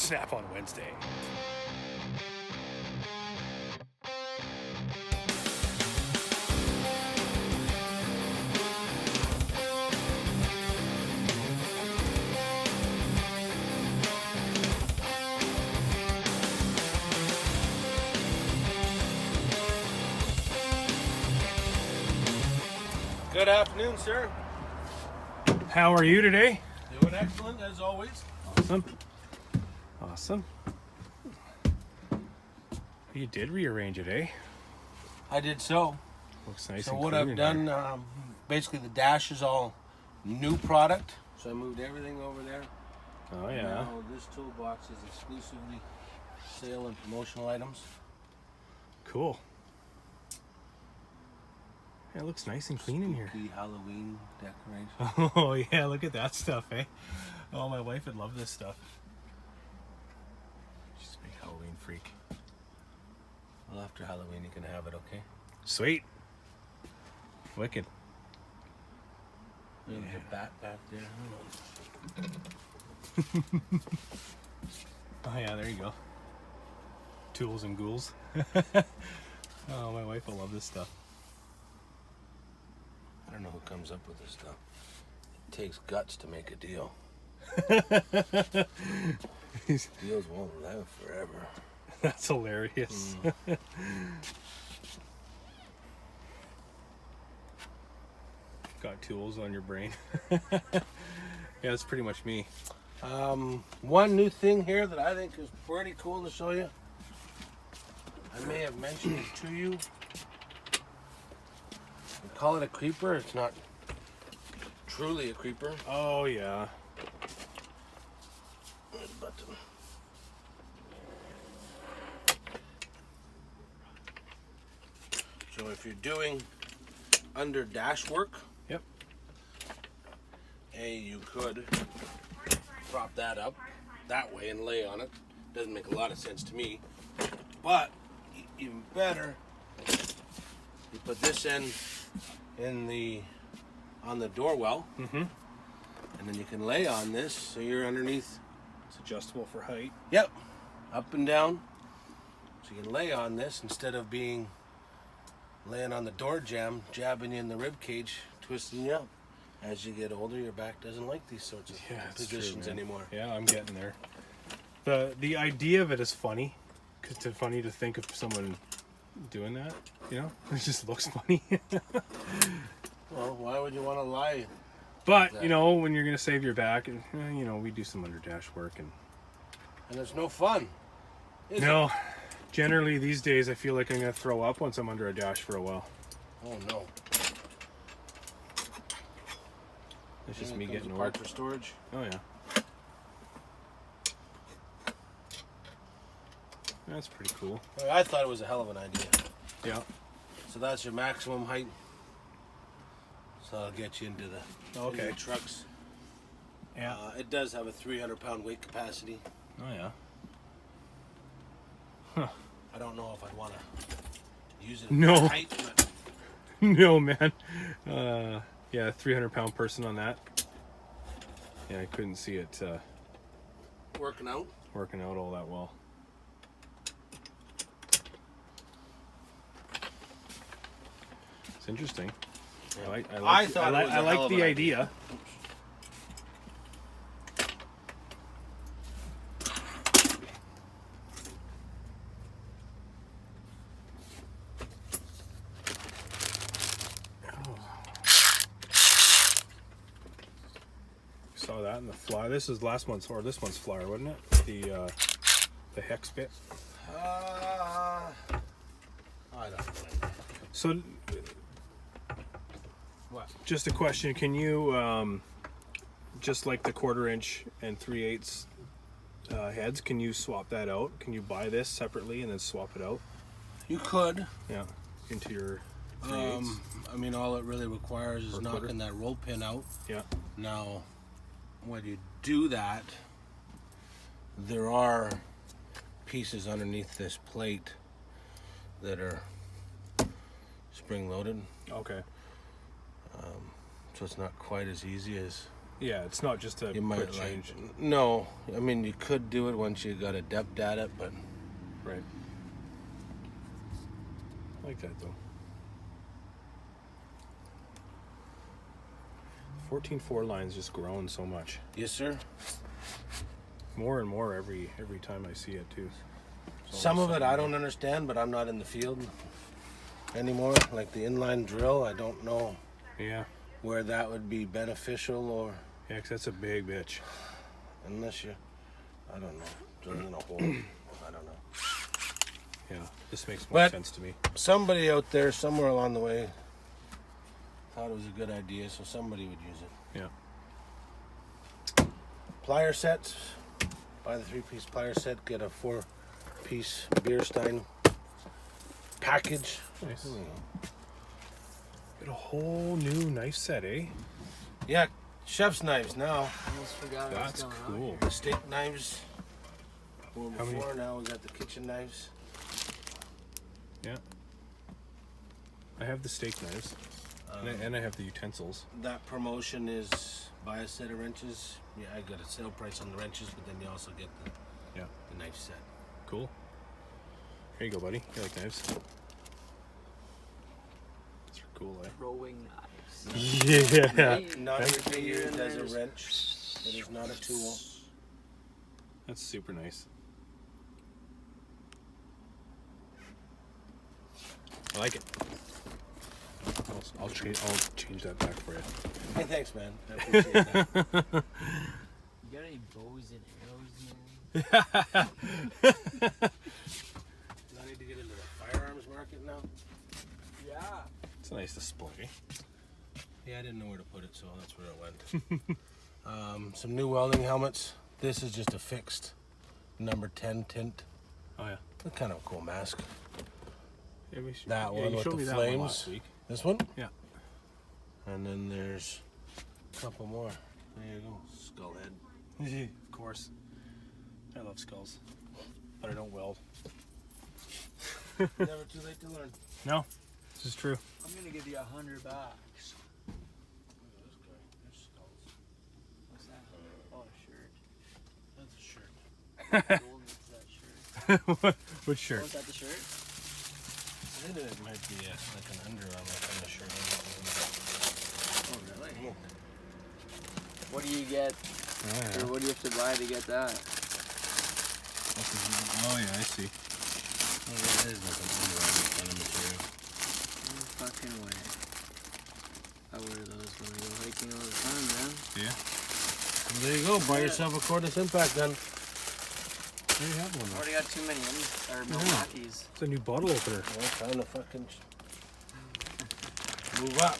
Snap on Wednesday. Good afternoon, sir. How are you today? Doing excellent as always. Awesome. Awesome. You did rearrange it, eh? I did so. Looks nice So and what clean I've in done, here. basically the dash is all new product. So I moved everything over there. Oh, yeah. Now this toolbox is exclusively sale and promotional items. Cool. Yeah, it looks nice and clean in here. Spooky Halloween decoration. Oh, yeah, look at that stuff, eh? Oh, my wife would love this stuff. She's a big Halloween freak. Well, after Halloween you can have it, okay? Sweet. Wicked. There's a bat back there. Oh, yeah, there you go. Tools and ghouls. Oh, my wife will love this stuff. I don't know who comes up with this stuff. It takes guts to make a deal. Deals won't live forever. That's hilarious. Got tools on your brain. Yeah, that's pretty much me. One new thing here that I think is pretty cool to show you. I may have mentioned it to you. We call it a creeper. It's not truly a creeper. Oh, yeah. But so if you're doing under dash work, Yep. you could prop that up that way and lay on it. Doesn't make a lot of sense to me. But even better, you put this in the on the door well, and then you can lay on this so you're underneath. It's adjustable for height. Yep, up and down. So you can lay on this instead of laying on the door jamb, jabbing you in the rib cage, twisting you up. As you get older, your back doesn't like these sorts of It's positions true, man. anymore. Yeah, I'm getting there. The idea of it is funny, because it's funny to think of someone doing that. You know, it just looks funny. Well, why would you want to lie? But you know, when you're gonna save your back, and you know, we do some under dash work, and it's no fun. Is no, it? generally these days I feel like I'm gonna throw up once I'm under a dash for a while. Oh no. It's just And me it comes getting apart old. for storage. Oh yeah. That's pretty cool. I thought it was a hell of an idea. Yeah. So that's your maximum height. So that'll get you into the trucks. Yeah. It does have a 300-pound weight capacity. Oh yeah. I don't know if I'd want to use it at No. that height, but No, man. Yeah, 300-pound person on that. Yeah, I couldn't see it working out. working out all that well. It's interesting. I thought it was a I hell like of the an idea. Saw that in the flyer. This is this month's flyer, wasn't it? The hex bit. I don't know. So, What? just a question: can you, just like the 1/4 inch and 3/8 heads, can you swap that out? Can you buy this separately and then swap it out? You could. Yeah, into your 3/8. I mean, all it really requires is Or knocking 1/4. that roll pin out. Yeah. Now, when you do that, there are pieces underneath this plate that are spring loaded. Okay. So it's not quite as easy as Yeah, it's not just a You might quick change. No, I mean you could do it once you got adept at it, but Right. I like that though. 14.4 line's just grown so much. yes, sir. More and more every time I see it too. So Some of it I don't understand, but I'm not in the field anymore. Like the inline drill, I don't know Yeah. where that would be beneficial, or Yeah, 'cause that's a big bitch. unless you, I don't know, drilling in a hole. I don't know. Yeah. This makes more But- sense to me. Somebody out there, somewhere along the way, thought it was a good idea, so somebody would use it. Yeah. Plier sets. Buy the 3-piece plier set. Get a 4-piece Beerstein package. Nice. Get a whole new knife set, eh? Yeah, chef's knives now. Almost forgot That's what was going cool. on. The steak knives. Were How many- before, now we got the kitchen knives. Yeah. I have the steak knives. And I have the utensils. That promotion is buy a set of wrenches. Yeah, I got a sale price on the wrenches, but then you also get Yeah. the knife set. Cool. Here you go, buddy. You like knives? These are cool, eh? Throwing knives. Yeah. Not Right. to be used as a There's- wrench. It is not a tool. That's super nice. I like it. I'll change that back for you. Hey, thanks, man. I appreciate that. You got any bows and arrows, man? Do I need to get into the firearms market now? Yeah. It's a nice display. Yeah, I didn't know where to put it, so that's where it went. Some new welding helmets. This is just a fixed number 10 tint. Oh yeah. That's kind of a cool mask. Yeah, That one you with showed the me that one flames. last week. This one? Yeah. And then there's a couple more. There you go. Skull head. Of course. I love skulls, but I don't weld. Never too late to learn. No, this is true. I'm gonna give you $100. Look at this guy. There's skulls. What's that? Oh, a shirt. That's a shirt. Gold makes that shirt. Which shirt? Oh, is that the shirt? I think it might be like an Under Armour kind of shirt. Oh, really? What do you get, or what do you have to buy to get that? Oh yeah, I see. Oh, yeah, it is like an Under Armour kind of material. No fucking way. I wear those when I go hiking all the time, man. Yeah. Well, there you go. Buy yourself a Cordless Impact then. There you have one. I already got too many Milwaukee's. It's a new bottle opener. Well, time to fucking move up.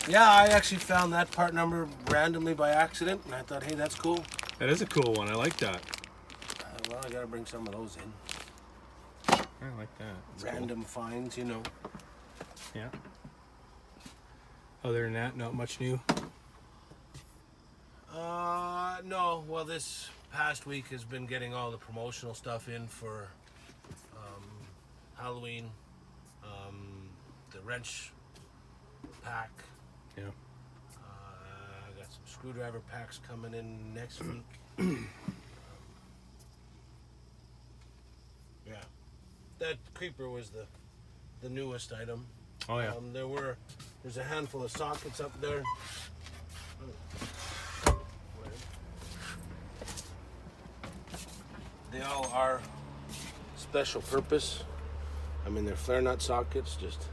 Yeah, I actually found that part number randomly by accident, and I thought, hey, that's cool. That is a cool one. I like that. Well, I gotta bring some of those in. I like that. It's cool. Random finds, you know. Yeah. Other than that, not much new. No. Well, this past week has been getting all the promotional stuff in for Halloween. The wrench pack. Yeah. I got some screwdriver packs coming in next week. Yeah. That creeper was the newest item. Oh yeah. There's a handful of sockets up there. They all are special purpose. I mean, they're flare nut sockets, just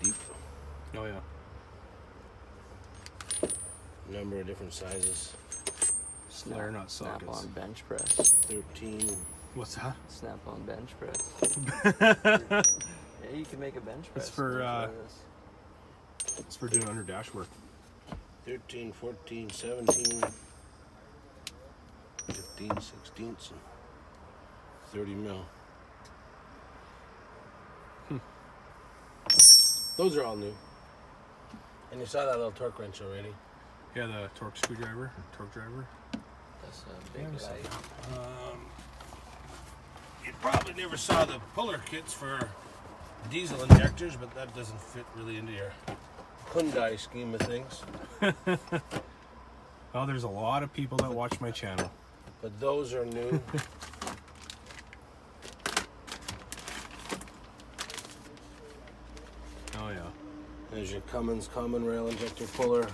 deep. Oh yeah. Number of different sizes. Flare nut sockets. Snap-on bench press. 13. What's that? Snap-on bench press. Yeah, you can make a bench press. for, bench It's for doing under dash work. 13, 14, 17, 15, 16, and 30 mil. Those are all new. And you saw that little torque wrench already. Yeah, the torque screwdriver, torque driver. That's a big Yeah, I guy. You probably never saw the puller kits for diesel injectors, but that doesn't fit really into your Hyundai scheme of things. Well, there's a lot of people that watch my channel. But those are new. Oh yeah. There's your Cummins common rail injector puller.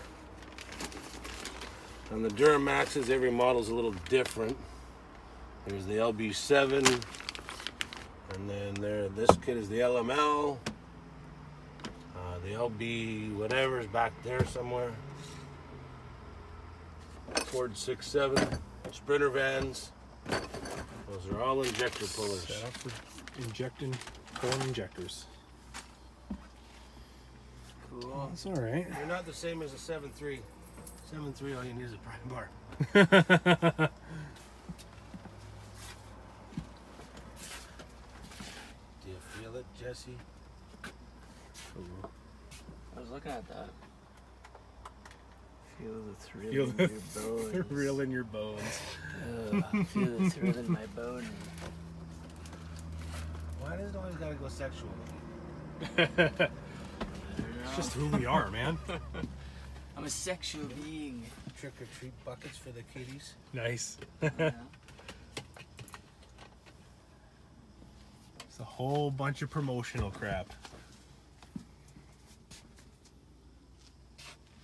On the Duramaxes, every model's a little different. There's the LB7, and then this kit is the LML. The LB whatever is back there somewhere. Ford 6.7, Sprinter vans. Those are all injector pullers. Set up for injecting corn injectors. Cool. That's all right. You're not the same as a 7.3. 7.3, all you need is a pry bar. Do you feel it, Jesse? I was looking at that. Feel the thrill Feel in the your bones. thrill in your bones. Feel the thrill in my bone. Why does it always gotta go sexual? It's just who we are, man. I'm a sexual being. Trick or treat buckets for the kiddies. Nice. Yeah. It's a whole bunch of promotional crap.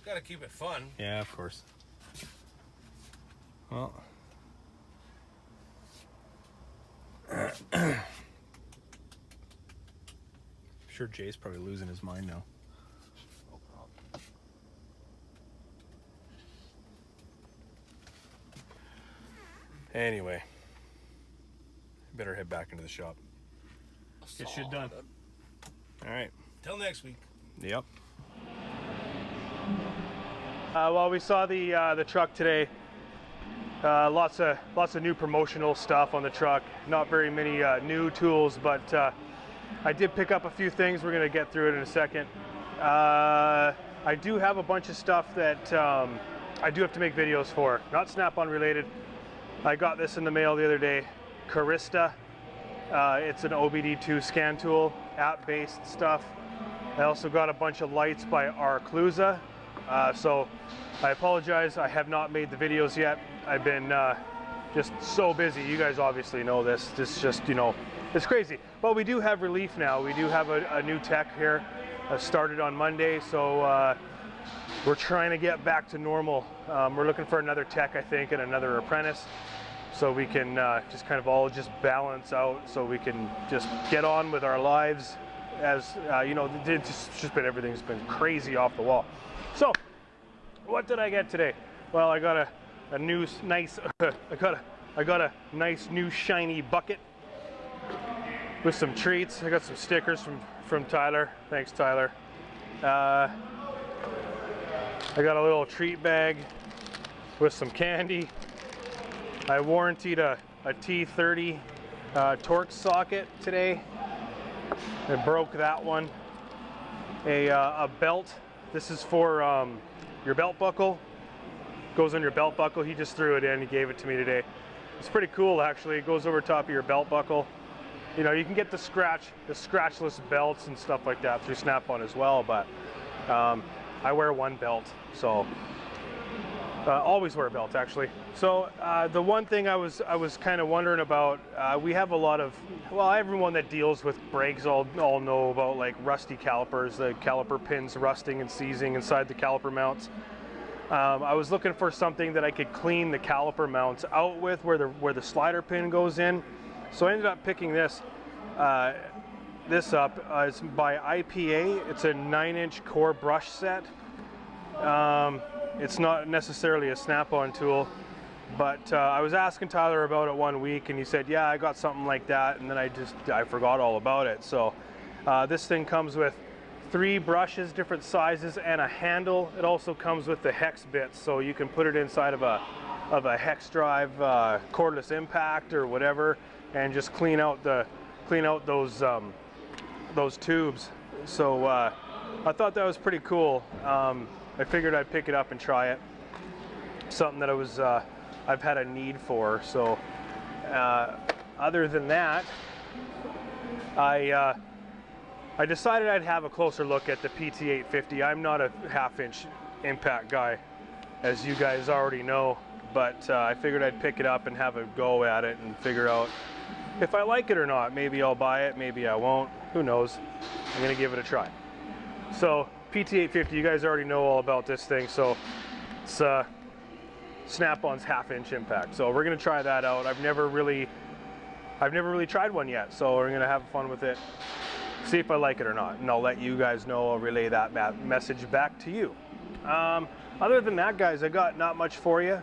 Gotta keep it fun. Yeah, of course. Well. I'm sure Jay's probably losing his mind now. Anyway, better head back into the shop. Get shit done. All right. Till next week. Yep. Well, we saw the truck today. Lots of new promotional stuff on the truck. Not very many new tools, but I did pick up a few things. We're gonna get through it in a second. I do have a bunch of stuff that I do have to make videos for. Not Snap-on related. I got this in the mail the other day. Carista. It's an OBD2 scan tool, app-based stuff. I also got a bunch of lights by Arclusa. So I apologize, I have not made the videos yet. I've been just so busy. You guys obviously know this. This just, you know, it's crazy. But we do have relief now. We do have a new tech here. Started on Monday, so we're trying to get back to normal. We're looking for another tech, I think, and another apprentice, so we can just kind of all just balance out, so we can just get on with our lives. As you know, it's just been, everything's been crazy off the wall. So, what did I get today? Well, I got a new nice I got a nice new shiny bucket with some treats. I got some stickers from Tyler. Thanks, Tyler. I got a little treat bag with some candy. I warrantied a T30 Torx socket today. I broke that one. A belt. This is for your belt buckle. Goes on your belt buckle. He just threw it in. He gave it to me today. It's pretty cool, actually. It goes over top of your belt buckle. You know, you can get the scratchless belts and stuff like that through Snap-on as well, but I wear one belt, so always wear a belt, actually. So the one thing I was kind of wondering about, we have a lot of, well, everyone that deals with brakes all know about like rusty calipers, the caliper pins rusting and seizing inside the caliper mounts. I was looking for something that I could clean the caliper mounts out with, where the slider pin goes in. So I ended up picking this up. It's by IPA. It's a 9-inch core brush set. It's not necessarily a Snap-on tool, but I was asking Tyler about it one week, and he said, yeah, I got something like that, and then I forgot all about it. So this thing comes with 3 brushes, different sizes, and a handle. It also comes with the hex bits, so you can put it inside of a hex drive, cordless impact or whatever, and just clean out those tubes. So I thought that was pretty cool. I figured I'd pick it up and try it. Something that I've had a need for. So other than that, I decided I'd have a closer look at the PT850. I'm not a 1/2-inch impact guy. as you guys already know, but I figured I'd pick it up and have a go at it and figure out if I like it or not. Maybe I'll buy it, maybe I won't, who knows. I'm gonna give it a try. So PT850, you guys already know all about this thing, so it's Snap-on's 1/2-inch impact. So we're gonna try that out. I've never really tried one yet, so we're gonna have fun with it, see if I like it or not, and I'll let you guys know. I'll relay that message back to you. Other than that, guys, I got not much for you.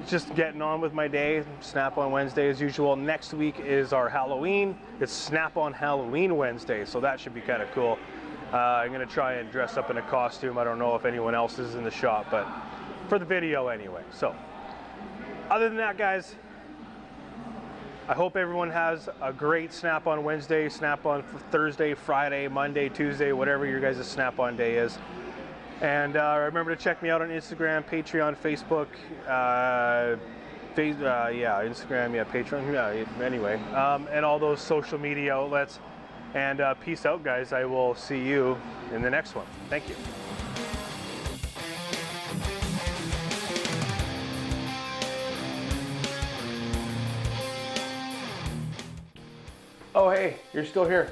Just getting on with my day. Snap-on Wednesday as usual. Next week is our Halloween. It's Snap-on Halloween Wednesday, so that should be kind of cool. I'm gonna try and dress up in a costume. I don't know if anyone else is in the shop, but for the video anyway. So other than that, guys, I hope everyone has a great Snap-on Wednesday, Snap-on Thursday, Friday, Monday, Tuesday, whatever your guys' Snap-on day is. And remember to check me out on Instagram, Patreon, Facebook, Instagram, Patreon, anyway, and all those social media outlets. And peace out, guys. I will see you in the next one. Thank you. Oh, hey, you're still here.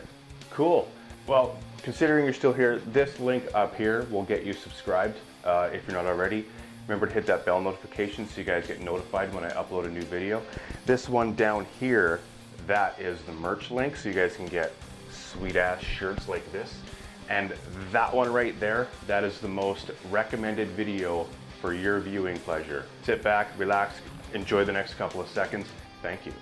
Cool. Well, considering you're still here, this link up here will get you subscribed if you're not already. Remember to hit that bell notification so you guys get notified when I upload a new video. This one down here, that is the merch link, so you guys can get sweet ass shirts like this. And that one right there, that is the most recommended video for your viewing pleasure. Sit back, relax, enjoy the next couple of seconds. Thank you.